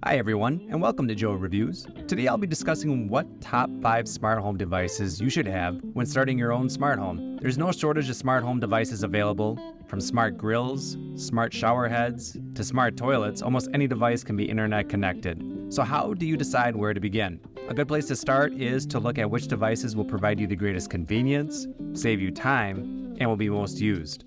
Hi everyone, and welcome to Joe Reviews. Today I'll be discussing what top 5 smart home devices you should have when starting your own smart home. There's no shortage of smart home devices available. From smart grills, smart shower heads, to smart toilets, almost any device can be internet connected. So how do you decide where to begin? A good place to start is to look at which devices will provide you the greatest convenience, save you time, and will be most used.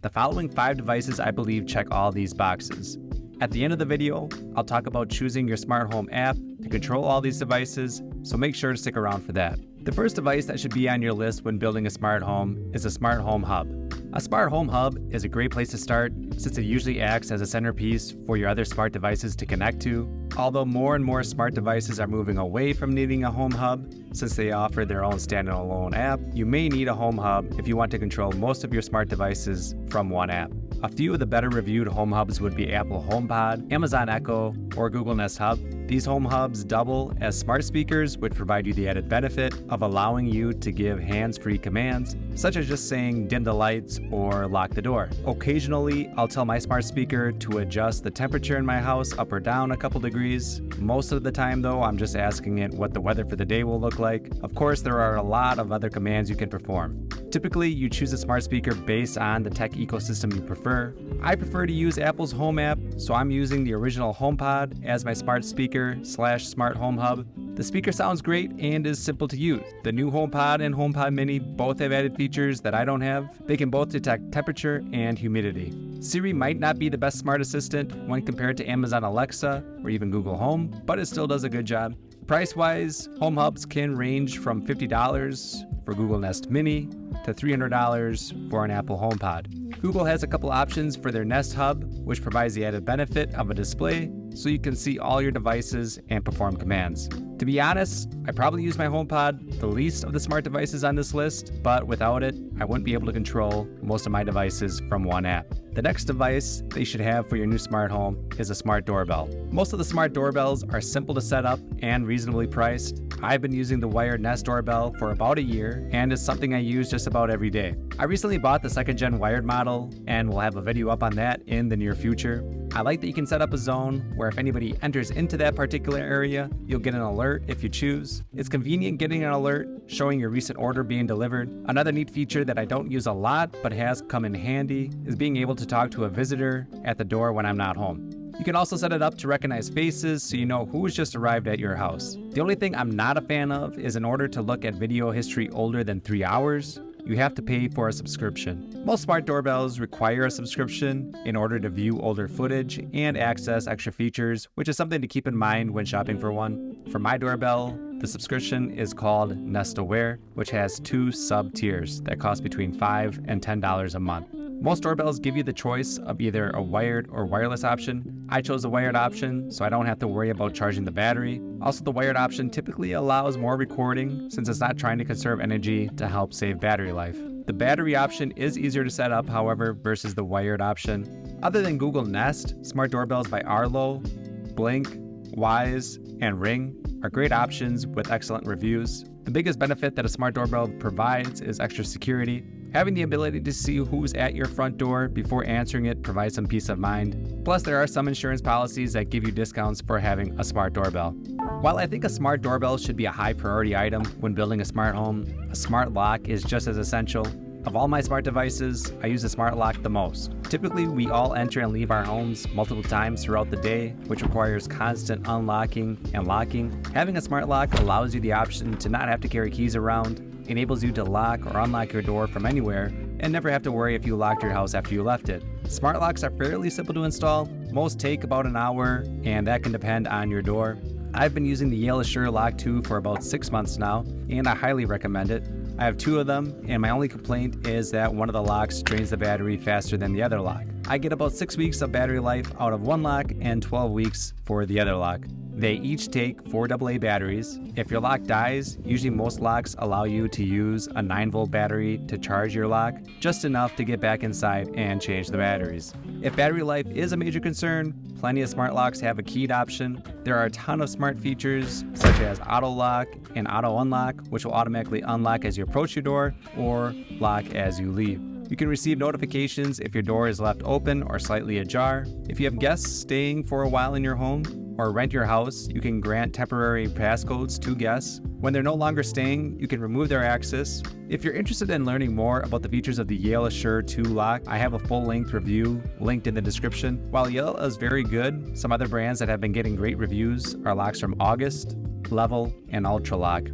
The following 5 devices I believe check all these boxes. At the end of the video, I'll talk about choosing your smart home app to control all these devices, so make sure to stick around for that. The first device that should be on your list when building a smart home is a smart home hub. A smart home hub is a great place to start since it usually acts as a centerpiece for your other smart devices to connect to. Although more and more smart devices are moving away from needing a home hub since they offer their own standalone app, you may need a home hub if you want to control most of your smart devices from one app. A few of the better reviewed home hubs would be Apple HomePod, Amazon Echo, or Google Nest Hub. These home hubs double as smart speakers, which provide you the added benefit of allowing you to give hands-free commands, such as just saying dim the lights or lock the door. Occasionally, I'll tell my smart speaker to adjust the temperature in my house up or down a couple degrees. Most of the time though, I'm just asking it what the weather for the day will look like. Of course, there are a lot of other commands you can perform. Typically, you choose a smart speaker based on the tech ecosystem you prefer. I prefer to use Apple's Home app, so I'm using the original HomePod as my smart speaker/smart home hub. The speaker sounds great and is simple to use. The new HomePod and HomePod Mini both have added features that I don't have. They can both detect temperature and humidity. Siri might not be the best smart assistant when compared to Amazon Alexa or even Google Home, but it still does a good job. Price-wise, home hubs can range from $50 for Google Nest Mini to $300 for an Apple HomePod. Google has a couple options for their Nest Hub, which provides the added benefit of a display so you can see all your devices and perform commands. To be honest, I probably use my HomePod the least of the smart devices on this list, but without it, I wouldn't be able to control most of my devices from one app. The next device that you should have for your new smart home is a smart doorbell. Most of the smart doorbells are simple to set up and reasonably priced. I've been using the wired Nest doorbell for about a year, and it's something I use just about every day. I recently bought the 2nd gen wired model, and we'll have a video up on that in the near future. I like that you can set up a zone where if anybody enters into that particular area, you'll get an alert if you choose. It's convenient getting an alert showing your recent order being delivered. Another neat feature that I don't use a lot but has come in handy is being able to talk to a visitor at the door when I'm not home. You can also set it up to recognize faces so you know who's just arrived at your house. The only thing I'm not a fan of is in order to look at video history older than 3 hours, you have to pay for a subscription. Most smart doorbells require a subscription in order to view older footage and access extra features, which is something to keep in mind when shopping for one. For my doorbell, the subscription is called Nest Aware, which has 2 sub-tiers that cost between $5 and $10 a month. Most doorbells give you the choice of either a wired or wireless option. I chose the wired option, so I don't have to worry about charging the battery. Also, the wired option typically allows more recording since it's not trying to conserve energy to help save battery life. The battery option is easier to set up, however, versus the wired option. Other than Google Nest, smart doorbells by Arlo, Blink, Wise, and Ring are great options with excellent reviews. The biggest benefit that a smart doorbell provides is extra security. Having the ability to see who's at your front door before answering it provides some peace of mind. Plus, there are some insurance policies that give you discounts for having a smart doorbell. While I think a smart doorbell should be a high priority item when building a smart home, a smart lock is just as essential. Of all my smart devices, I use the smart lock the most. Typically, we all enter and leave our homes multiple times throughout the day, which requires constant unlocking and locking. Having a smart lock allows you the option to not have to carry keys around, enables you to lock or unlock your door from anywhere, and never have to worry if you locked your house after you left it. Smart locks are fairly simple to install. Most take about an hour, and that can depend on your door. I've been using the Yale Assure Lock 2 for about 6 months now, and I highly recommend it. I have 2 of them, and my only complaint is that one of the locks drains the battery faster than the other lock. I get about 6 weeks of battery life out of one lock and 12 weeks for the other lock. They each take 4 AA batteries. If your lock dies, usually most locks allow you to use a 9-volt battery to charge your lock, just enough to get back inside and change the batteries. If battery life is a major concern, plenty of smart locks have a keyed option. There are a ton of smart features such as auto lock and auto unlock, which will automatically unlock as you approach your door or lock as you leave. You can receive notifications if your door is left open or slightly ajar. If you have guests staying for a while in your home, or rent your house, you can grant temporary passcodes to guests. When they're no longer staying, you can remove their access. If you're interested in learning more about the features of the Yale Assure 2 lock, I have a full-length review linked in the description. While Yale is very good, some other brands that have been getting great reviews are locks from August, Level, and Ultra Lock.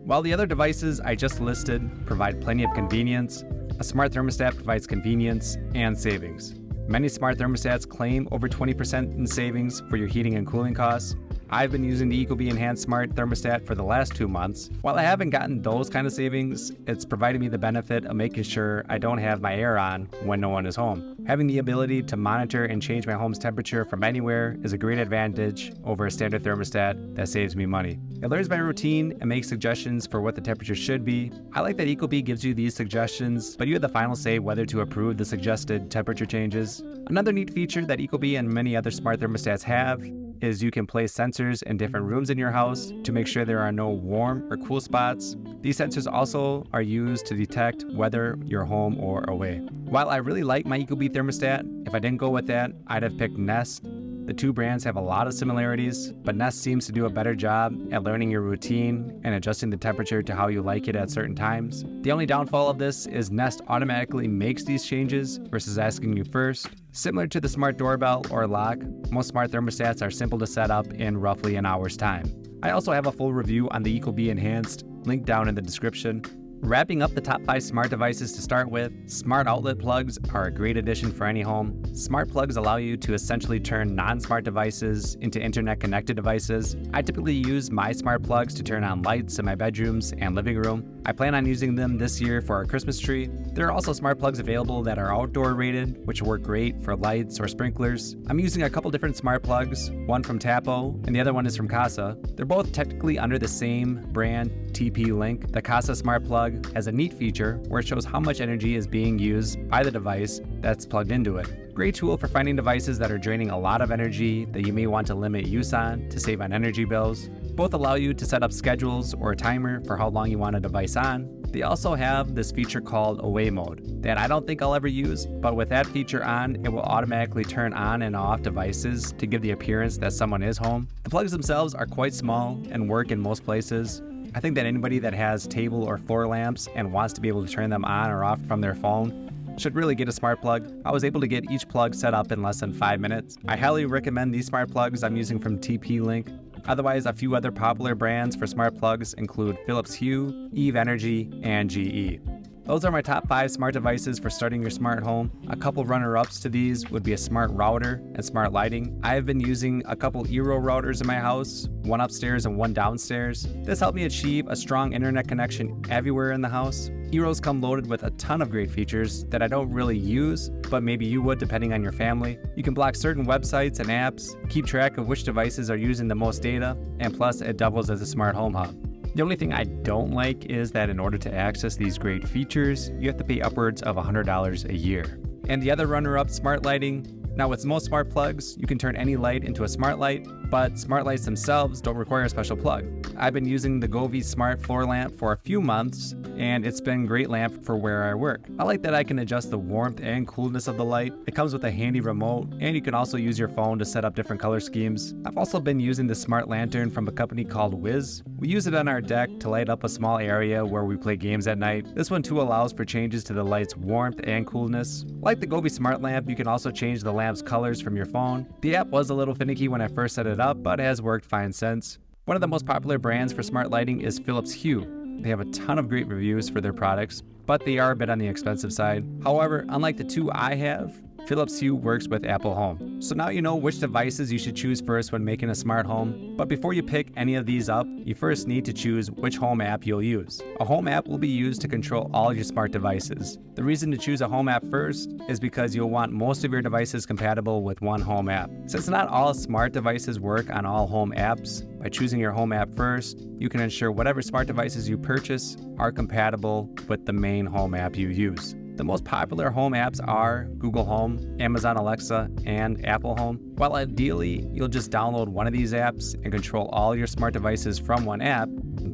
While the other devices I just listed provide plenty of convenience, a smart thermostat provides convenience and savings. Many smart thermostats claim over 20% in savings for your heating and cooling costs. I've been using the Ecobee Enhanced Smart Thermostat for the last 2 months. While I haven't gotten those kind of savings, it's provided me the benefit of making sure I don't have my air on when no one is home. Having the ability to monitor and change my home's temperature from anywhere is a great advantage over a standard thermostat that saves me money. It learns my routine and makes suggestions for what the temperature should be. I like that Ecobee gives you these suggestions, but you have the final say whether to approve the suggested temperature changes. Another neat feature that Ecobee and many other smart thermostats have is you can place sensors in different rooms in your house to make sure there are no warm or cool spots. These sensors also are used to detect whether you're home or away. While I really like my Ecobee thermostat, if I didn't go with that, I'd have picked Nest. The two brands have a lot of similarities, but Nest seems to do a better job at learning your routine and adjusting the temperature to how you like it at certain times. The only downfall of this is Nest automatically makes these changes versus asking you first. Similar to the smart doorbell or lock, most smart thermostats are simple to set up in roughly an hour's time. I also have a full review on the Ecobee Enhanced, linked down in the description. Wrapping up the top 5 smart devices to start with, smart outlet plugs are a great addition for any home. Smart plugs allow you to essentially turn non-smart devices into internet-connected devices. I typically use my smart plugs to turn on lights in my bedrooms and living room. I plan on using them this year for our Christmas tree. There are also smart plugs available that are outdoor rated, which work great for lights or sprinklers. I'm using a couple different smart plugs, one from Tapo and the other one is from Casa. They're both technically under the same brand, TP-Link. The Casa smart plug has a neat feature where it shows how much energy is being used by the device that's plugged into it. Great tool for finding devices that are draining a lot of energy that you may want to limit use on to save on energy bills. Both allow you to set up schedules or a timer for how long you want a device on. They also have this feature called Away Mode that I don't think I'll ever use, but with that feature on, it will automatically turn on and off devices to give the appearance that someone is home. The plugs themselves are quite small and work in most places. I think that anybody that has table or floor lamps and wants to be able to turn them on or off from their phone should really get a smart plug. I was able to get each plug set up in less than 5 minutes. I highly recommend these smart plugs I'm using from TP-Link. Otherwise, a few other popular brands for smart plugs include Philips Hue, Eve Energy, and GE. Those are my top 5 smart devices for starting your smart home. A couple runner-ups to these would be a smart router and smart lighting. I have been using a couple Eero routers in my house, one upstairs and one downstairs. This helped me achieve a strong internet connection everywhere in the house. Eeros come loaded with a ton of great features that I don't really use, but maybe you would depending on your family. You can block certain websites and apps, keep track of which devices are using the most data, and plus it doubles as a smart home hub. The only thing I don't like is that in order to access these great features, you have to pay upwards of $100 a year. And the other runner-up, smart lighting. Now with most smart plugs, you can turn any light into a smart light, but smart lights themselves don't require a special plug. I've been using the Govee Smart Floor Lamp for a few months, and it's been a great lamp for where I work. I like that I can adjust the warmth and coolness of the light. It comes with a handy remote, and you can also use your phone to set up different color schemes. I've also been using the smart lantern from a company called Wiz. We use it on our deck to light up a small area where we play games at night. This one too allows for changes to the light's warmth and coolness. Like the Govee Smart Lamp, you can also change the lamp's colors from your phone. The app was a little finicky when I first set it up, but has worked fine since. One of the most popular brands for smart lighting is Philips Hue. They have a ton of great reviews for their products, but they are a bit on the expensive side. However, unlike the two I have, Philips Hue works with Apple Home. So now you know which devices you should choose first when making a smart home. But before you pick any of these up, you first need to choose which home app you'll use. A home app will be used to control all your smart devices. The reason to choose a home app first is because you'll want most of your devices compatible with one home app. Since not all smart devices work on all home apps, by choosing your home app first, you can ensure whatever smart devices you purchase are compatible with the main home app you use. The most popular home apps are Google Home, Amazon Alexa, and Apple Home. While ideally, you'll just download one of these apps and control all your smart devices from one app,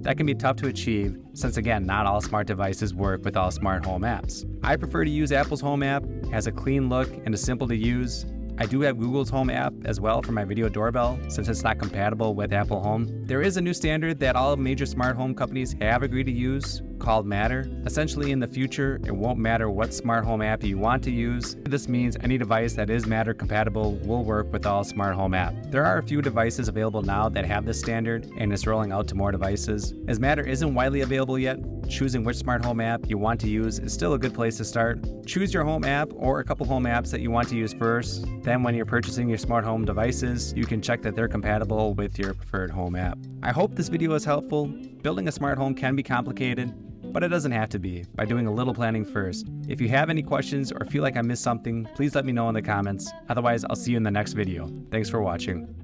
that can be tough to achieve since, again, not all smart devices work with all smart home apps. I prefer to use Apple's home app. It has a clean look and is simple to use. I do have Google's Home app as well for my video doorbell since it's not compatible with Apple Home. There is a new standard that all major smart home companies have agreed to use called Matter. Essentially, in the future, it won't matter what smart home app you want to use. This means any device that is Matter compatible will work with all smart home apps. There are a few devices available now that have this standard, and it's rolling out to more devices. As Matter isn't widely available yet, choosing which smart home app you want to use is still a good place to start. Choose your home app or a couple home apps that you want to use first. Then when you're purchasing your smart home devices, you can check that they're compatible with your preferred home app. I hope this video is helpful. Building a smart home can be complicated, but it doesn't have to be by doing a little planning first. If you have any questions or feel like I missed something, please let me know in the comments. Otherwise, I'll see you in the next video. Thanks for watching.